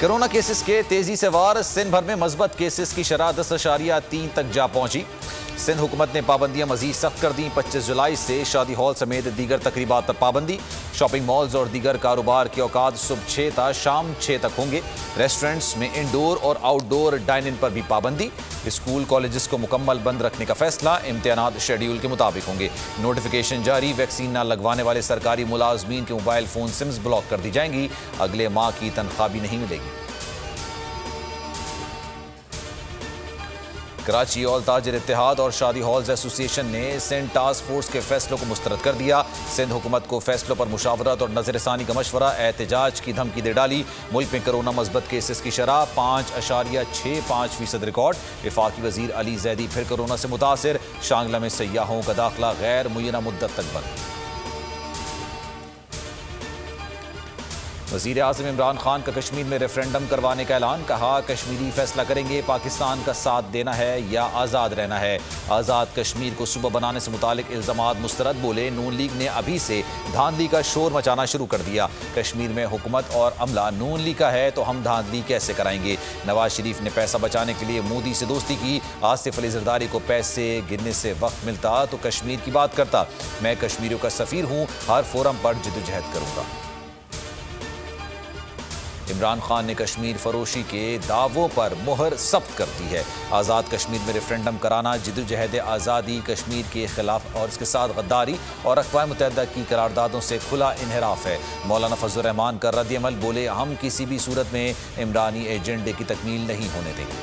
Corona cases के तेजी से वार। सिंध भर में मस्बत केसेस की शरह 10.3 तक जा पहुंची। सिंध हुकूमत ने पाबंदियां मजीद सख्त कर दी। 25 जुलाई से शादी हॉल समेत दीगर तकरीबात पर पाबंदी। शॉपिंग मॉल्स और दीगर कारोबार के औकात सुबह 6 था शाम 6 तक होंगे। रेस्टोरेंट्स में इंडोर और आउटडोर डाइनिंग पर भी पाबंदी। स्कूल कॉलेजेस को मुकम्मल बंद रखने का फैसला। इम्तिहानात शेड्यूल के मुताबिक होंगे। नोटिफिकेशन जारी। वैक्सीन न लगवाने वाले सरकारी मुलाजमीन के मोबाइल फोन सिम्स ब्लॉक कर दी जाएंगी। अगले माह की तनख्वाह भी नहीं मिलेगी। कराची ऑल ताजिर इत्तेहाद और शादी हॉल्स एसोसिएशन ने सिंध टास्क फोर्स के फैसलों को मुस्तरद कर दिया। सिंध हुकूमत को फैसलों पर मुशावरत और नजरसानी का मशवरा। एहतजाज की धमकी दे डाली। मुल्क में कोरोना मस्बत केसेस की शरह 5.65% रिकॉर्ड। वफाकी वजीर अली जैदी फिर कोरोना से मुतासिर। शांगला में सयाहों का दाखिला गैर मुय्यना मुद्दत तक बंद। वज़ीर आज़म इमरान खान का कश्मीर में रेफरेंडम करवाने का ऐलान। कहा कश्मीरी फैसला करेंगे पाकिस्तान का साथ देना है या आज़ाद रहना है। आज़ाद कश्मीर को सूबा बनाने से मुतालिक इल्ज़ामात मुस्तरद। बोले नून लीग ने अभी से धांधली का शोर मचाना शुरू कर दिया। कश्मीर में हुकूमत और अमला नून लीग का है तो हम धांधली कैसे कराएंगे। नवाज शरीफ ने पैसा बचाने के लिए मोदी से दोस्ती की। आसिफ अली जरदारी को पैसे गिनने से वक्त मिलता तो कश्मीर की बात करता। मैं कश्मीरियों का सफ़ीर हूँ, हर फोरम पर जिद्दोजहद करूँगा। इमरान खान ने कश्मीर फरोशी के दावों पर मुहर सख्त कर दी है। आज़ाद कश्मीर में रेफरेंडम कराना जिद्दोजहद आज़ादी कश्मीर के खिलाफ और इसके साथ गद्दारी और अक़वाम मुत्तहिदा की करारदादों से खुला इन्हिराफ है। मौलाना फजल रहमान का रद्द-ए-अमल। बोले हम किसी भी सूरत में इमरानी एजेंडे की तकमील नहीं होने देंगे।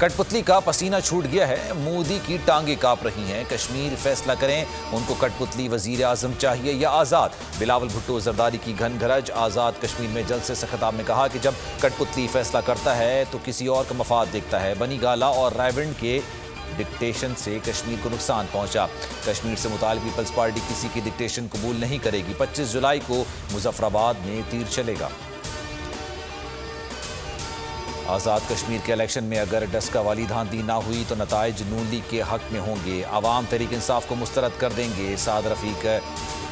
कठपुतली का पसीना छूट गया है। मोदी की टांगे कांप रही हैं। कश्मीर फैसला करें, उनको कठपुतली वजीर आजम चाहिए या आज़ाद। बिलावल भुट्टो जरदारी की घन घरज। आज़ाद कश्मीर में जलसे से खिताब में कहा कि जब कठपुतली फैसला करता है तो किसी और का मफाद देखता है। बनी गाला और रायविंड के डिक्टेशन से कश्मीर को नुकसान पहुंचा। कश्मीर से मुतालिब पीपल्स पार्टी किसी की डिक्टेशन कबूल नहीं करेगी। 25 जुलाई को मुजफ्फराबाद में तीर चलेगा। आज़ाद कश्मीर के इलेक्शन में अगर डस्का वाली धांधली ना हुई तो नताइज नून लीग के हक में होंगे। आवाम तहरीक इंसाफ को मुस्तरद कर देंगे। साद रफ़ीक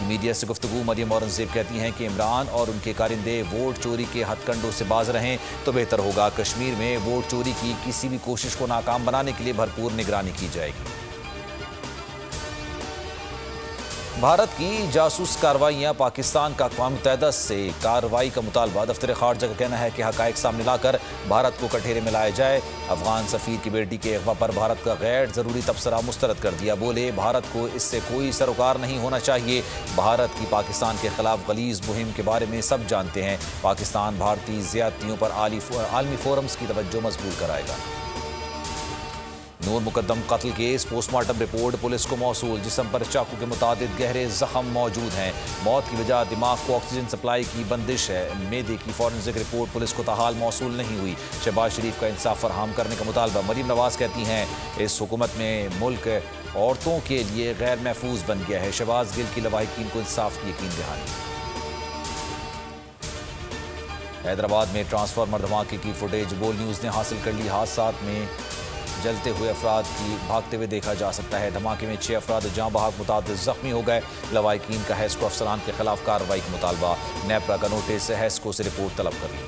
मीडिया से गुफ्तगू। मरियम औरंगज़ेब कहती हैं कि इमरान और उनके कारिंदे वोट चोरी के हथकंडों से बाज रहें तो बेहतर होगा। कश्मीर में वोट चोरी की किसी भी कोशिश को नाकाम बनाने के लिए भरपूर निगरानी की जाएगी। भारत की जासूस कार्रवाइयाँ पाकिस्तान का अक़वाम मुत्तहिदा से कार्रवाई का मुतालबा। दफ्तर खारजा का कहना है कि हक़ाइक़ सामने लाकर भारत को कठघरे में लाया जाए। अफगान सफ़ीर की बेटी के अगवा पर भारत का गैर ज़रूरी तबसरा मुस्तरद कर दिया। बोले भारत को इससे कोई सरोकार नहीं होना चाहिए। भारत की पाकिस्तान के खिलाफ गलीज़ मुहिम के बारे में सब जानते हैं। पाकिस्तान भारतीय ज़्यादतियों पर आलमी फोरम्स की तवज्जो मजबूर कराएगा। नूर मुकद्दम कत्ल केस पोस्टमार्टम रिपोर्ट पुलिस को मौसूल। जिस्म पर चाकू के मुताबिक गहरे जख्म मौजूद हैं। मौत की वजह दिमाग को ऑक्सीजन सप्लाई की बंदिश है। मेदे की फॉरेंसिक रिपोर्ट पुलिस को ताहाल मौसूल नहीं हुई। शहबाज शरीफ का इंसाफ फराहम करने का मुतालबा। मरीम नवाज कहती हैं इस हुकूमत में मुल्क औरतों के लिए गैर महफूज बन गया है। शहबाज गिल की लवाहिकीन को इंसाफ की यकीन दहानी। हैदराबाद में ट्रांसफार्मर धमाके की फुटेज बोल न्यूज़ ने हासिल कर ली। हादसात में जलते हुए अफराद की भागते हुए देखा जा सकता है। धमाके में 6 अफराद जहाँ बहाक मुताबिक जख्मी हो गए। लवाहिकीन का हैस्को अफसरान के खिलाफ कार्रवाई का मुतालबा। नेपरा का नोटिस हैस्को से रिपोर्ट तलब कर ली।